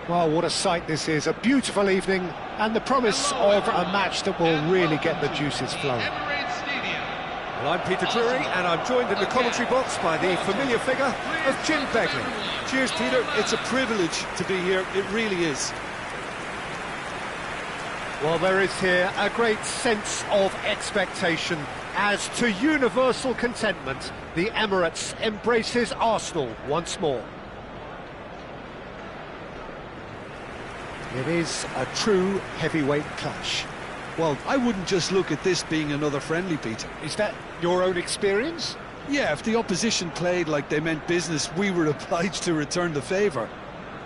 Well, what a sight this is. A beautiful evening and the promise of a match that will really get the juices flowing. Well, I'm Peter Drury, and I'm joined in the commentary box by the familiar figure of Jim Begley. Cheers, Peter. It's a privilege to be here. It really is. Well, there is here a great sense of expectation as to universal contentment. The Emirates embraces Arsenal once more. It is a true heavyweight clash. Well, I wouldn't just look at this being another friendly, Peter. Is that your own experience? Yeah, if the opposition played like they meant business, we were obliged to return the favour.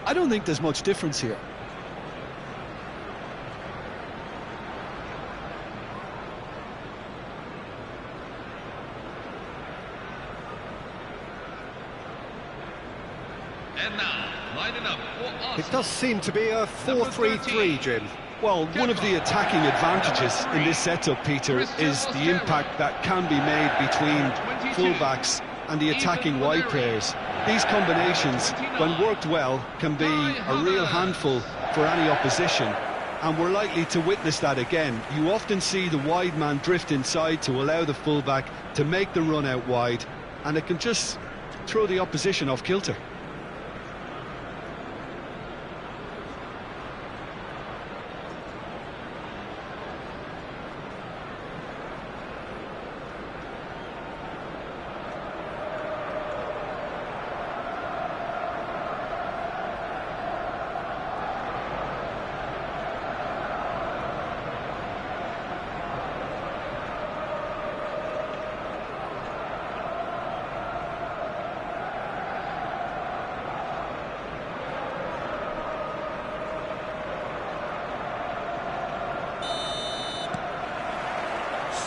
I don't think there's much difference here. And now, lining up for Arsenal. It does seem to be a 4-3-3, Jim. Well, one of the attacking advantages in this setup, Peter, is the impact that can be made between fullbacks and the attacking wide players. These combinations, when worked well, can be a real handful for any opposition, and we're likely to witness that again. You often see the wide man drift inside to allow the fullback to make the run out wide, and it can just throw the opposition off kilter.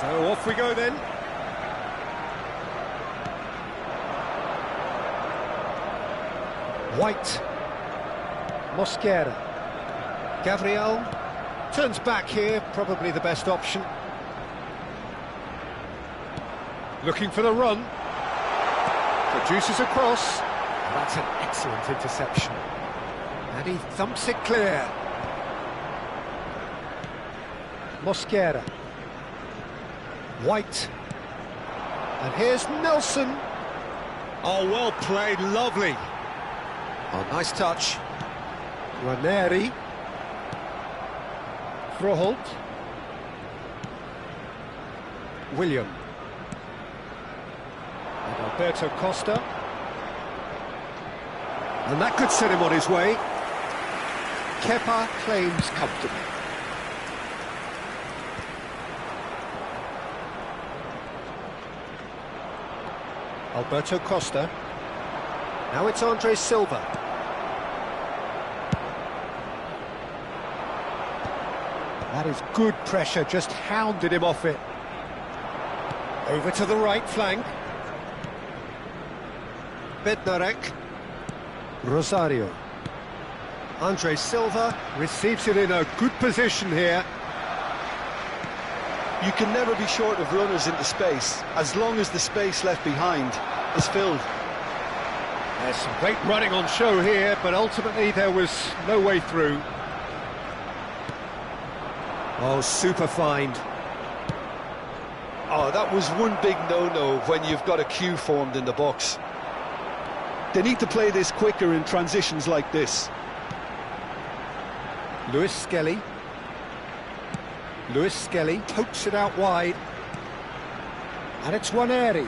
So off we go then. White. Mosquera. Gabriel turns back here, probably the best option. Looking for the run. Produces a cross. That's an excellent interception. And he thumps it clear. Mosquera. White. And here's Nelson. Oh, well played, lovely. Oh, nice touch. Ranieri. Froholt. William. And Alberto Costa. And that could set him on his way. Kepa claims comfortably. Alberto Costa. Now it's Andre Silva. That is good pressure, just hounded him off it. Over to the right flank. Bednarek. Rosario. Andre Silva receives it in a good position here. You can never be short of runners into space, as long as the space left behind is filled. There's some great running on show here, but ultimately there was no way through. Oh, super find. Oh, that was one big no-no when you've got a queue formed in the box. They need to play this quicker in transitions like this. Lewis Skelly. Lewis Skelly pokes it out wide. And it's Ranieri.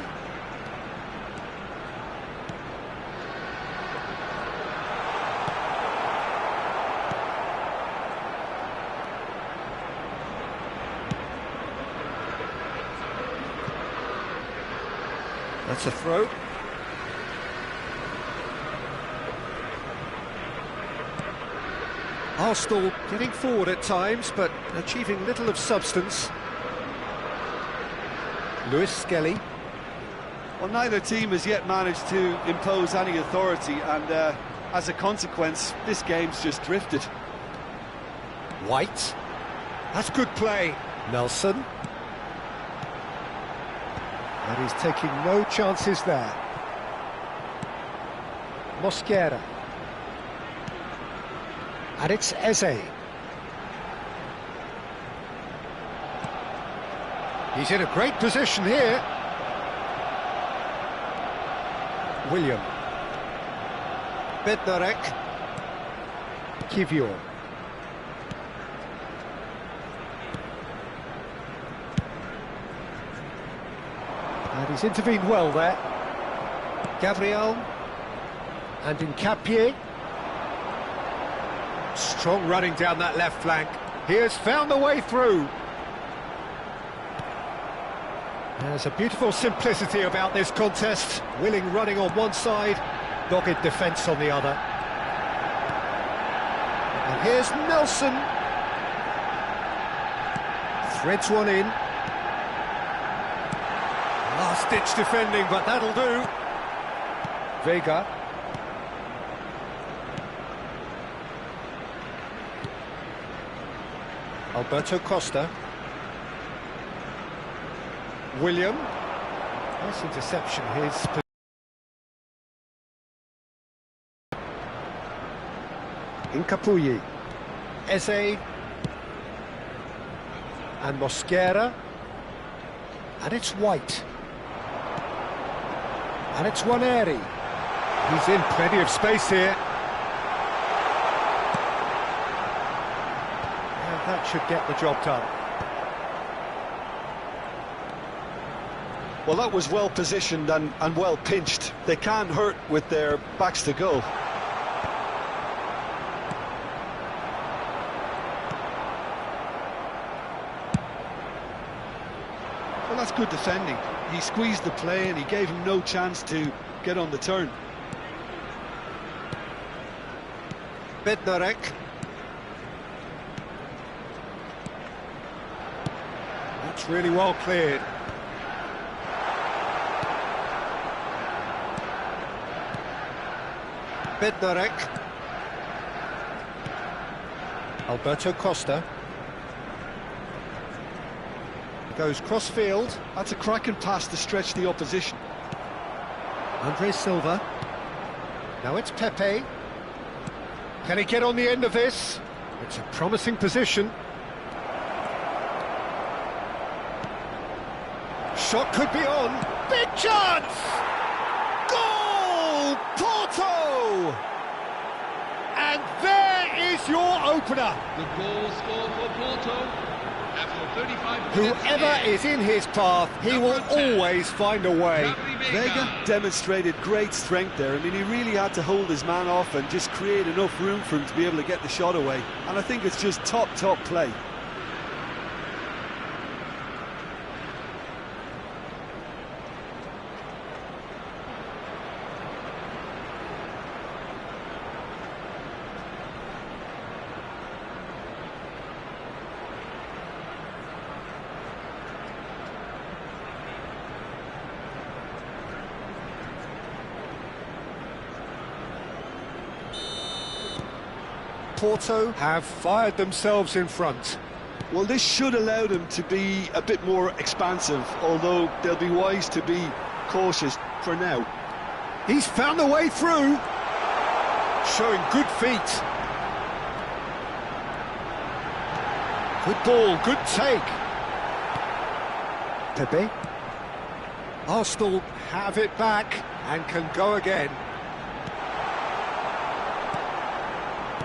That's a throw. Arsenal getting forward at times, but achieving little of substance. Lewis Skelly. Well, neither team has yet managed to impose any authority, and as a consequence, this game's just drifted. White. That's good play. Nelson. And he's taking no chances there. And it's Eze. He's in a great position here. William. Bednarek. Kivior. And he's intervened well there. Gabriel. And Nkapie. Strong running down that left flank. He has found the way through. There's a beautiful simplicity about this contest. Willing running on one side, dogged defence on the other. And here's Nelson. Threads one in. Last-ditch defending, but that'll do. Vega. Alberto Costa. William. Nice interception, his... Nkapie. Eze. And Mosquera. And it's White. And it's Waneri. He's in plenty of space here. And that should get the job done. Well, that was well positioned and well pinched. They can't hurt with their backs to goal. Well, that's good defending. He squeezed the play and he gave him no chance to get on the turn. Bednarek. That's really well cleared. Bednarek. Alberto Costa. Goes cross-field. That's a cracking pass to stretch the opposition. Andre Silva. Now it's Pepe. Can he get on the end of this? It's a promising position. Shot could be on. Big chance! Goal! Porto! And there is your opener. The goal scored for Porto after 35 minutes. Whoever is in his path, he will always find a way. Vega demonstrated great strength there. I mean, he really had to hold his man off and just create enough room for him to be able to get the shot away. And I think it's just top play. Porto have fired themselves in front. Well, this should allow them to be a bit more expansive, although they'll be wise to be cautious for now. He's found the way through. Showing good feet. Good ball, good take. Pepe. Arsenal have it back and can go again.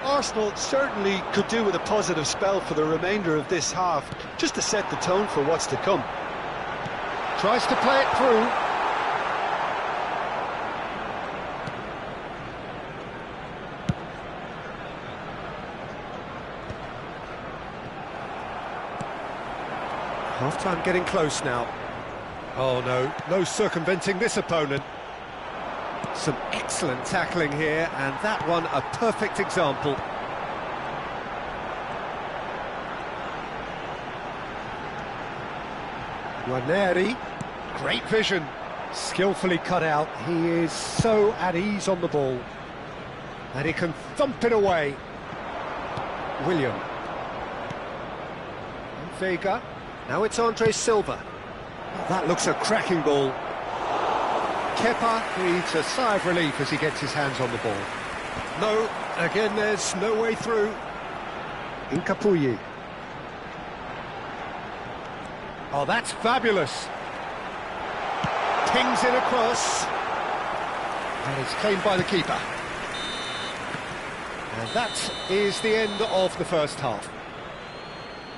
Arsenal certainly could do with a positive spell for the remainder of this half, just to set the tone for what's to come. Tries to play it through. Half-time getting close now. Oh no, no circumventing this opponent. Some excellent tackling here, and that one a perfect example. Waneri, great vision, skillfully cut out. He is so at ease on the ball, and he can thump it away. William. And Vega. Now it's Andre Silva. Oh, that looks a cracking ball. Kepa breathes a sigh of relief as he gets his hands on the ball. No, Again, there's no way through. Incapuyi. Oh, that's fabulous. Pings in across. And it's claimed by the keeper. And that is the end of the first half.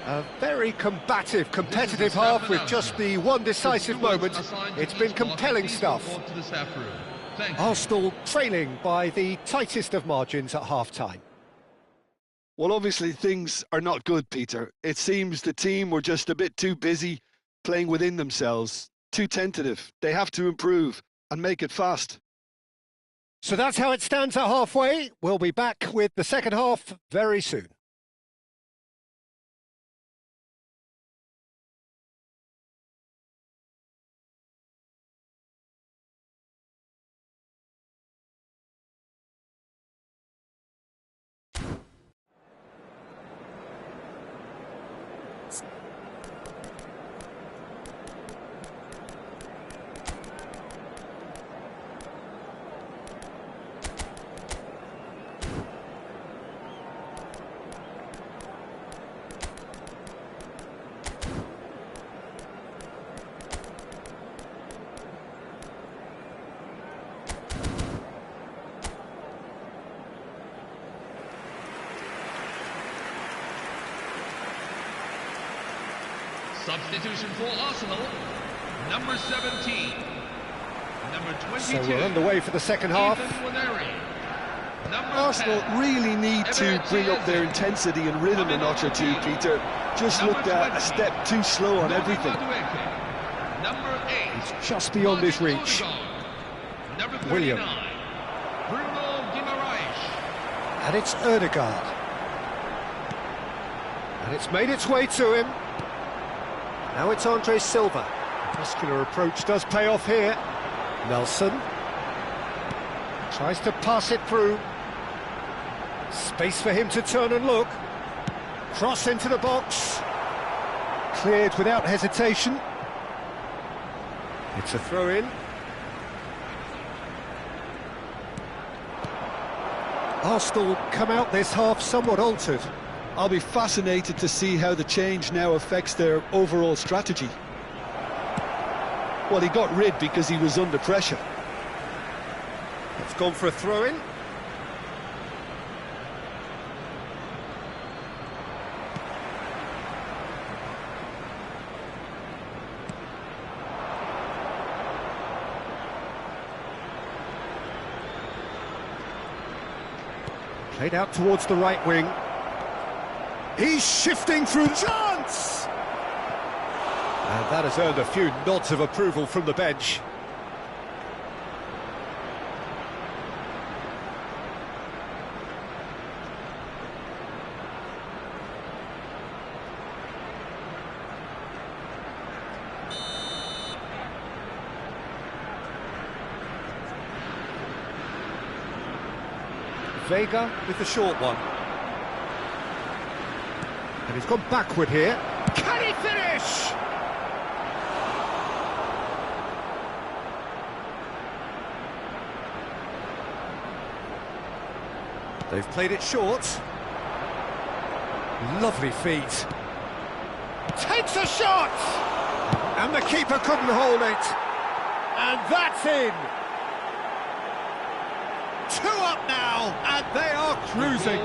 A very combative, competitive half with just the one decisive moment. It's been compelling stuff. Arsenal trailing by the tightest of margins at half-time. Well, obviously things are not good, Peter. It seems the team were just a bit too busy playing within themselves, too tentative. They have to improve and make it fast. So that's how it stands at halfway. We'll be back with the second half very soon. Substitution for Arsenal, number 17, number 22. So we're underway for the second half. Arsenal really need to bring up their intensity and rhythm a notch or two, Peter. Just looked a step too slow on everything. Number 8. It's just beyond his reach. Number 39, William. Bruno Guimaraes. And it's Ødegaard. And it's made its way to him. Now it's Andre Silva. The muscular approach does pay off here. Nelson tries to pass it through. Space for him to turn and look. Cross into the box. Cleared without hesitation. It's a throw-in. Arsenal come out this half somewhat altered. I'll be fascinated to see how the change now affects their overall strategy. Well, he got rid because he was under pressure. It's gone for a throw-in. Played out towards the right wing. He's shifting through the chance! And that has earned a few nods of approval from the bench. Vega with the short one. And he's gone backward here. Can he finish? They've played it short. Lovely feet. Takes a shot! And the keeper couldn't hold it. And that's in. 2 up now, and they are cruising.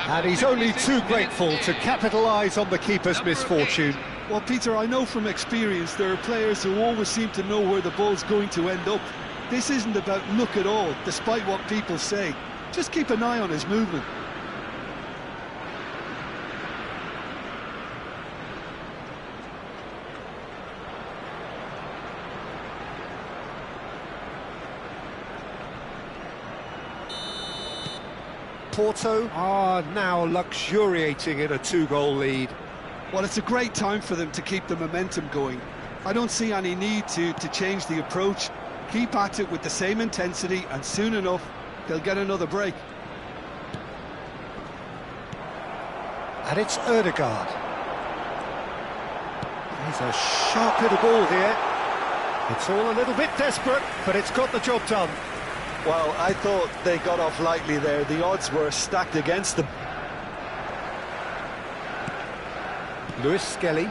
And he's only too grateful to capitalise on the keeper's misfortune. Well, Peter, I know from experience there are players who always seem to know where the ball's going to end up. This isn't about luck at all, despite what people say. Just keep an eye on his movement. Porto are now luxuriating in a 2-goal lead. Well, it's a great time for them to keep the momentum going. I don't see any need to change the approach. Keep at it with the same intensity, and soon enough, they'll get another break. And it's Ødegaard. He's a sharp hit of ball here. It's all a little bit desperate, but it's got the job done. Well, I thought they got off lightly there. The odds were stacked against them. Lewis Skelly.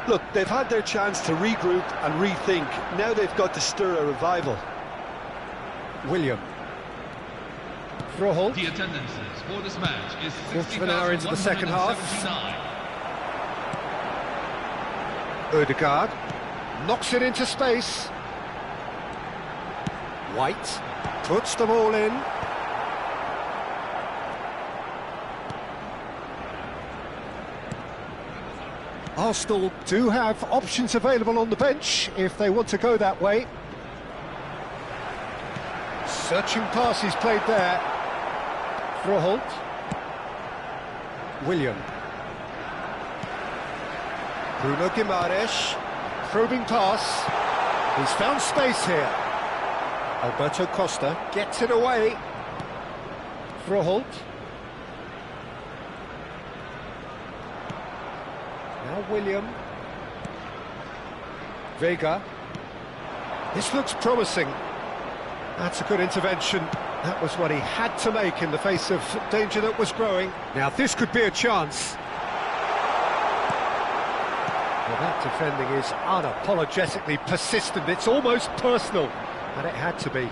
Look, they've had their chance to regroup and rethink. Now they've got to stir a revival. William. Froholt. The attendances for this match is Quarter of an hour into the second half. 60,179. Ødegaard. Knocks it into space. White. Puts them all in. Arsenal do have options available on the bench if they want to go that way. Searching passes played there. Froholt. William. Bruno Guimaraes. Probing pass. He's found space here. Alberto Costa gets it away. Froholt. Now William. Vega. This looks promising. That's a good intervention. That was what he had to make in the face of danger that was growing. Now this could be a chance. Well, that defending is unapologetically persistent. It's almost personal, and it had to be.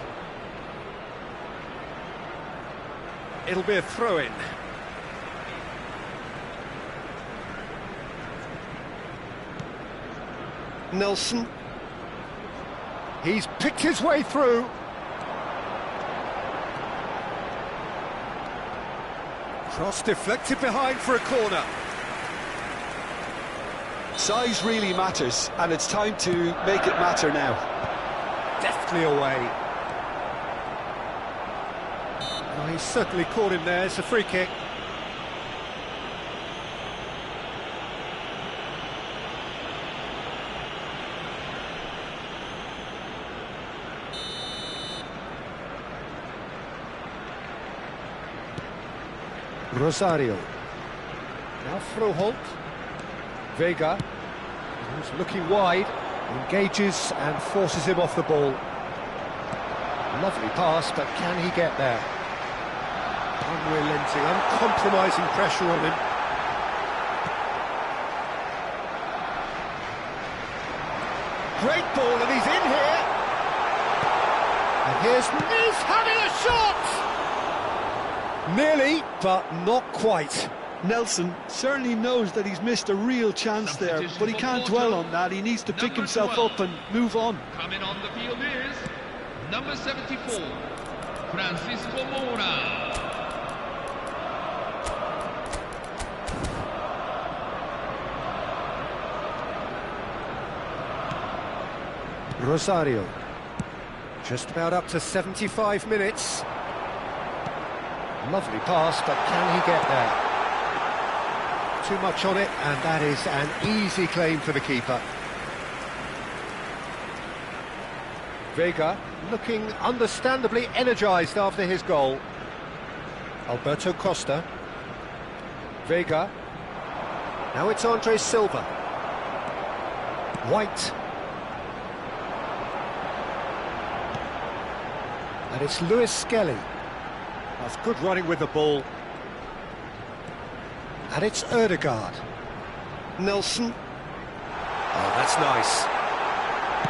It'll be a throw-in. Nelson. He's picked his way through. Cross deflected behind for a corner. Size really matters, and it's time to make it matter now. Deftly away. Oh, he's certainly caught him there. It's a free kick. Rosario. Now Froholt. Vega, who's looking wide, engages and forces him off the ball. Lovely pass, but can he get there? Unrelenting, uncompromising pressure on him. Great ball, and he's in here. And he's having a shot! Nearly, but not quite. Nelson certainly knows that he's missed a real chance there, but he can't dwell on that. He needs to pick himself up and move on. Coming on the field is number 74, Francisco Moura. Rosario. Just about up to 75 minutes. Lovely pass, but can he get there? Too much on it, and that is an easy claim for the keeper. Vega looking understandably energised after his goal. Alberto Costa. Vega. Now it's Andre Silva. White. And it's Lewis Skelly. That's good running with the ball. And it's Ødegaard. Nelson. Oh, that's nice.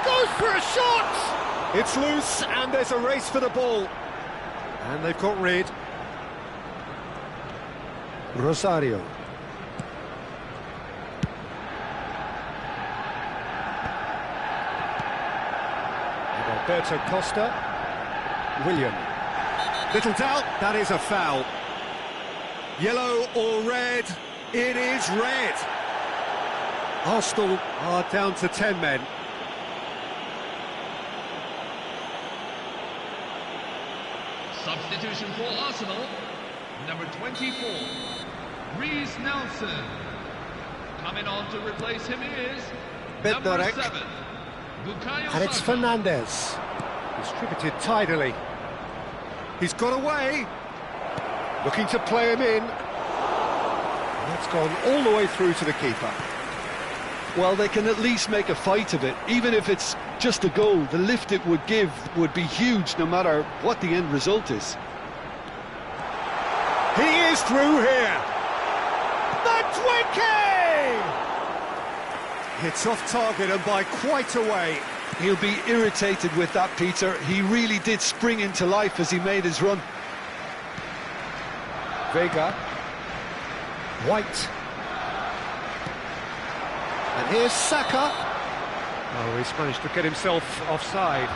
Goes for a shot! It's loose, and there's a race for the ball. And they've got rid. Rosario. And Alberto Costa. William. Little doubt, that is a foul. Yellow or red? It is red. Arsenal are down to 10 men. Substitution for Arsenal, number 24, Reece Nelson. Coming on to replace him is number Bednarek. 7, Bukayo And it's Saka. Fernandez. Distributed tidily. He's got away. Looking to play him in. And that's gone all the way through to the keeper. Well, they can at least make a fight of it. Even if it's just a goal, the lift it would give would be huge no matter what the end result is. He is through here. The Twinkie! It's off target and by quite a way. He'll be irritated with that, Peter. He really did spring into life as he made his run. Vega. White. And here's Saka. Oh, he's managed to get himself offside.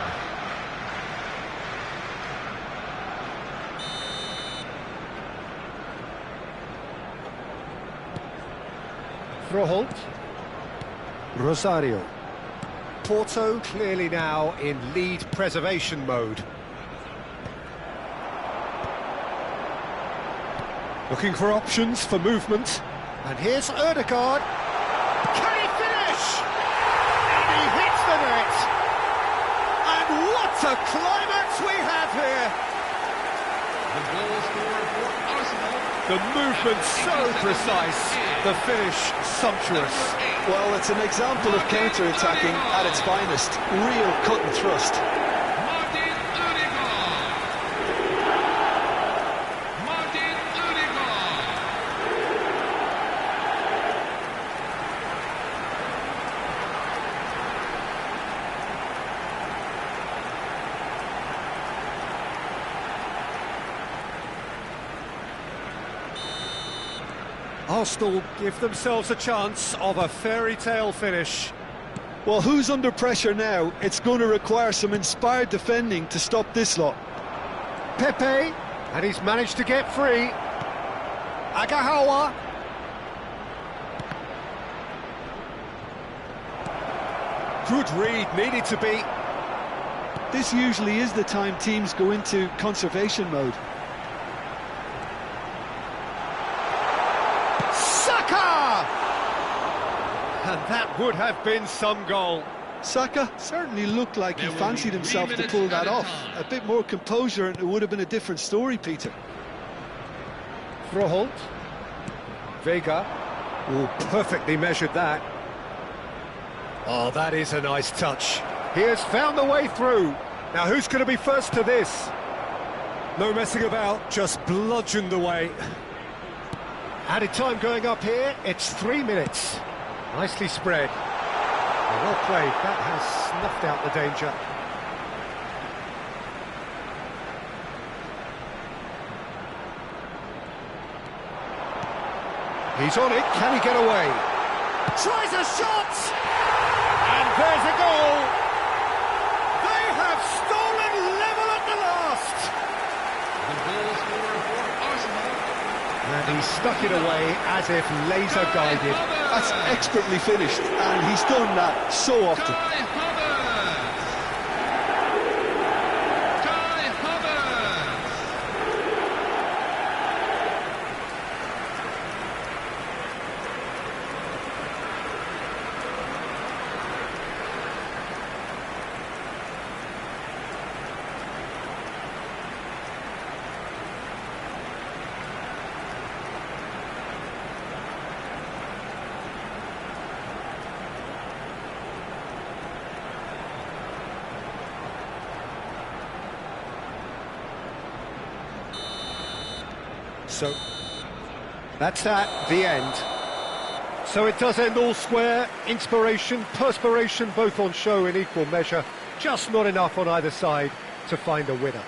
Froholt. Rosario. Porto clearly now in lead preservation mode. Looking for options for movement. And here's Ødegaard. Can he finish? And he hits the net. And what a climax we have here. The goal scorer for Arsenal. The movement so precise, the finish sumptuous. Well, it's an example of counter-attacking at its finest. Real cut and thrust. Martin Ødegaard. Martin Ødegaard. Arsenal give themselves a chance of a fairy tale finish. Well, who's under pressure now? It's going to require some inspired defending to stop this lot. Pepe, and he's managed to get free. Agahawa. Good read, needed to be. This usually is the time teams go into conservation mode. And that would have been some goal. Saka certainly looked like he fancied himself to pull that off. A bit more composure and it would have been a different story, Peter. Froholt. Vega. Oh, perfectly measured that. Oh, that is a nice touch. He has found the way through. Now, who's going to be first to this? No messing about, just bludgeoned away. Added time going up here, it's 3 minutes. Nicely spread. Well played, that has snuffed out the danger. He's on it, can he get away? Tries a shot! And there's a goal! They have stolen level at the last! The goal scorer for Arsenal. And he stuck it away as if laser-guided. That's expertly finished, and he's done that so often. Kai Havertz. Kai Havertz. So, that's at the end. So it does end all square. Inspiration, perspiration, both on show in equal measure. Just not enough on either side to find a winner.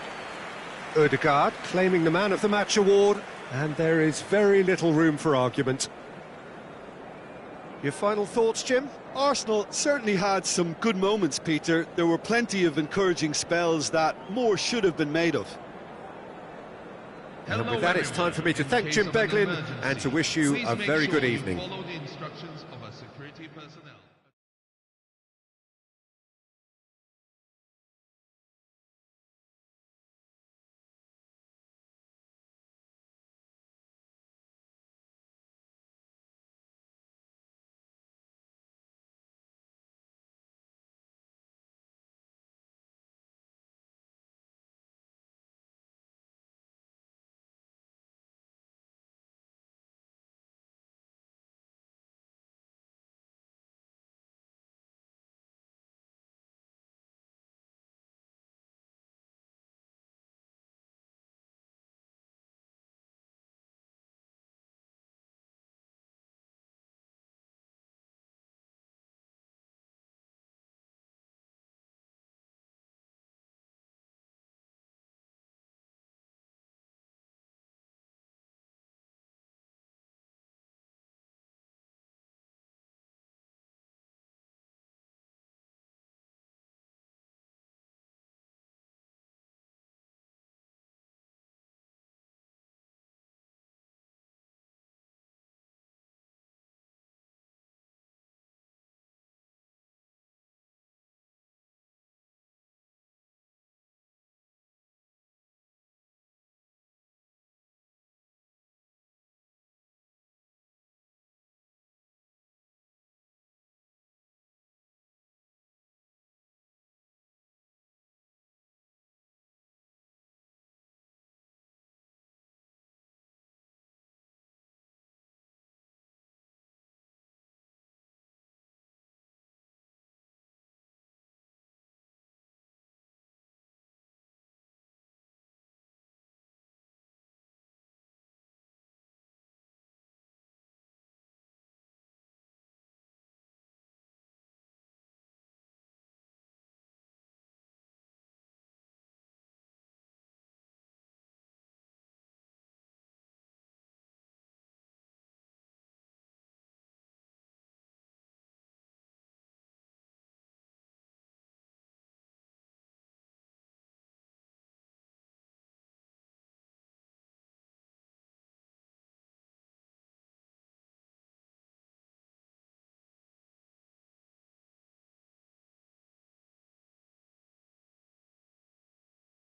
Ødegaard claiming the Man of the Match award, and there is very little room for argument. Your final thoughts, Jim? Arsenal certainly had some good moments, Peter. There were plenty of encouraging spells that more should have been made of. And with that, it's time for me to thank Jim Beglin and to wish you a very good evening. Follow the instructions of our security personnel.